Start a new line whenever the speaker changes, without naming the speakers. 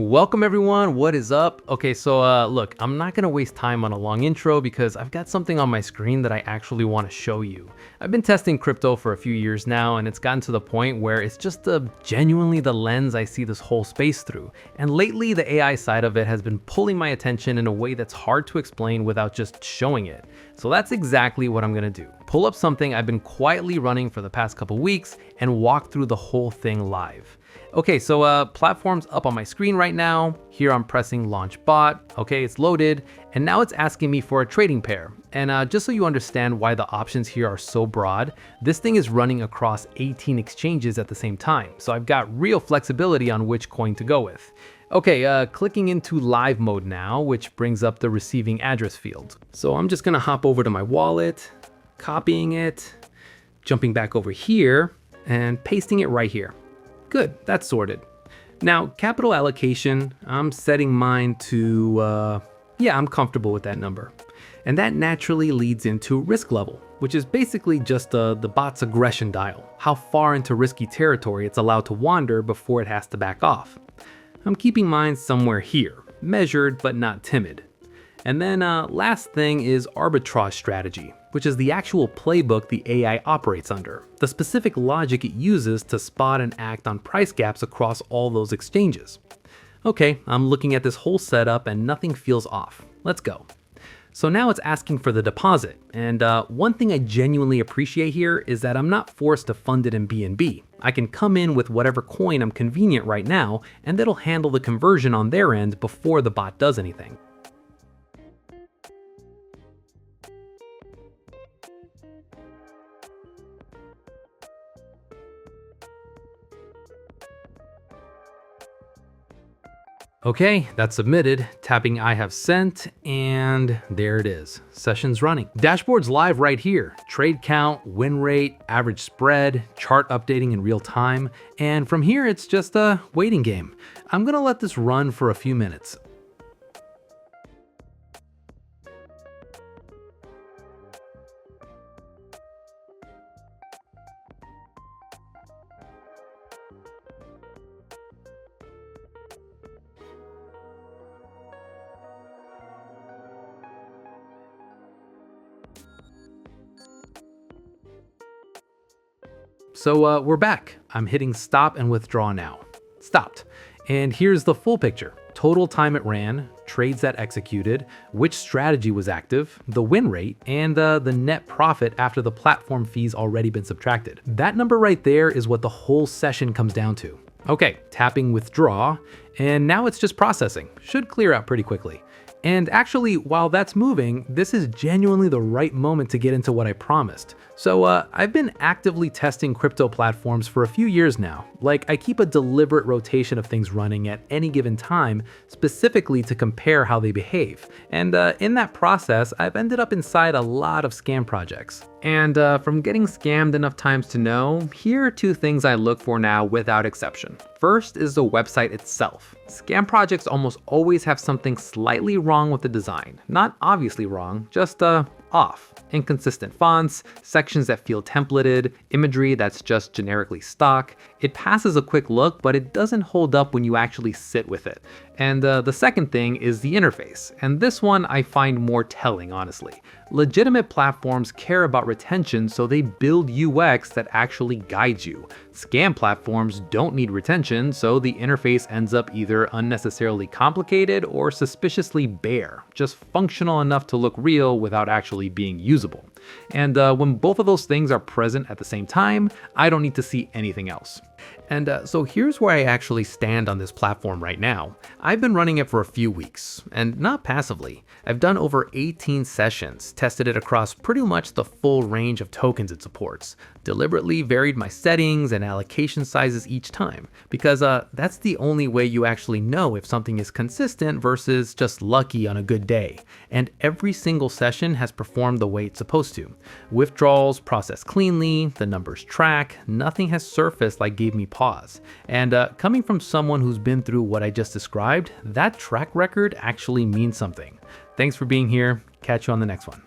Welcome everyone, what is up? Okay, so look, I'm not gonna waste time on a long intro because I've got something on my screen that I actually want to show you. I've been testing crypto for a few years now, and it's gotten to the point where it's just genuinely the lens I see this whole space through. And lately, the AI side of it has been pulling my attention in a way that's hard to explain without just showing it. So that's exactly what I'm gonna do. Pull up something I've been quietly running for the past couple weeks and walk through the whole thing live. Okay, so platform's up on my screen right now. Here I'm pressing launch bot. Okay, it's loaded. And now it's asking me for a trading pair. And just so you understand why the options here are so broad, this thing is running across 18 exchanges at the same time. So I've got real flexibility on which coin to go with. Okay, clicking into live mode now, which brings up the receiving address field. So I'm just gonna hop over to my wallet, copying it, jumping back over here, and pasting it right here. Good, that's sorted. Now, capital allocation, I'm setting mine to, yeah, I'm comfortable with that number. And that naturally leads into risk level, which is basically just the bot's aggression dial, how far into risky territory it's allowed to wander before it has to back off. I'm keeping mine somewhere here, measured but not timid. And then last thing is arbitrage strategy, which is the actual playbook the AI operates under, the specific logic it uses to spot and act on price gaps across all those exchanges. Okay, I'm looking at this whole setup and nothing feels off. Let's go. So now it's asking for the deposit, and one thing I genuinely appreciate here is that I'm not forced to fund it in BNB. I can come in with whatever coin I'm convenient right now, and that'll handle the conversion on their end before the bot does anything. Okay, that's submitted, tapping I have sent, and there it is, session's running. Dashboard's live right here, trade count, win rate, average spread, chart updating in real time, and from here it's just a waiting game. I'm gonna let this run for a few minutes. So we're back. I'm hitting stop and withdraw now. Stopped. And here's the full picture. Total time it ran, trades that executed, which strategy was active, the win rate, and the net profit after the platform fees already been subtracted. That number right there is what the whole session comes down to. Okay, tapping withdraw, and now it's just processing. Should clear out pretty quickly. And actually, while that's moving, this is genuinely the right moment to get into what I promised. So I've been actively testing crypto platforms for a few years now. Like, I keep a deliberate rotation of things running at any given time, specifically to compare how they behave. And in that process, I've ended up inside a lot of scam projects. And from getting scammed enough times to know, here are two things I look for now without exception. First is the website itself. Scam projects almost always have something slightly wrong with the design. Not obviously wrong, just off. Inconsistent fonts, sections that feel templated, imagery that's just generically stock. It passes a quick look, but it doesn't hold up when you actually sit with it. And the second thing is the interface. And this one I find more telling, honestly. Legitimate platforms care about retention, so they build UX that actually guides you. Scam platforms don't need retention, so the interface ends up either unnecessarily complicated or suspiciously bare, just functional enough to look real without actually being usable. And when both of those things are present at the same time, I don't need to see anything else. And so here's where I actually stand on this platform right now. I've been running it for a few weeks, and not passively. I've done over 18 sessions, tested it across pretty much the full range of tokens it supports, deliberately varied my settings and allocation sizes each time, because that's the only way you actually know if something is consistent versus just lucky on a good day. And every single session has performed the way it's supposed to. Withdrawals process cleanly, the numbers track, nothing has surfaced like gave me pause. And coming from someone who's been through what I just described, that track record actually means something. Thanks for being here. Catch you on the next one.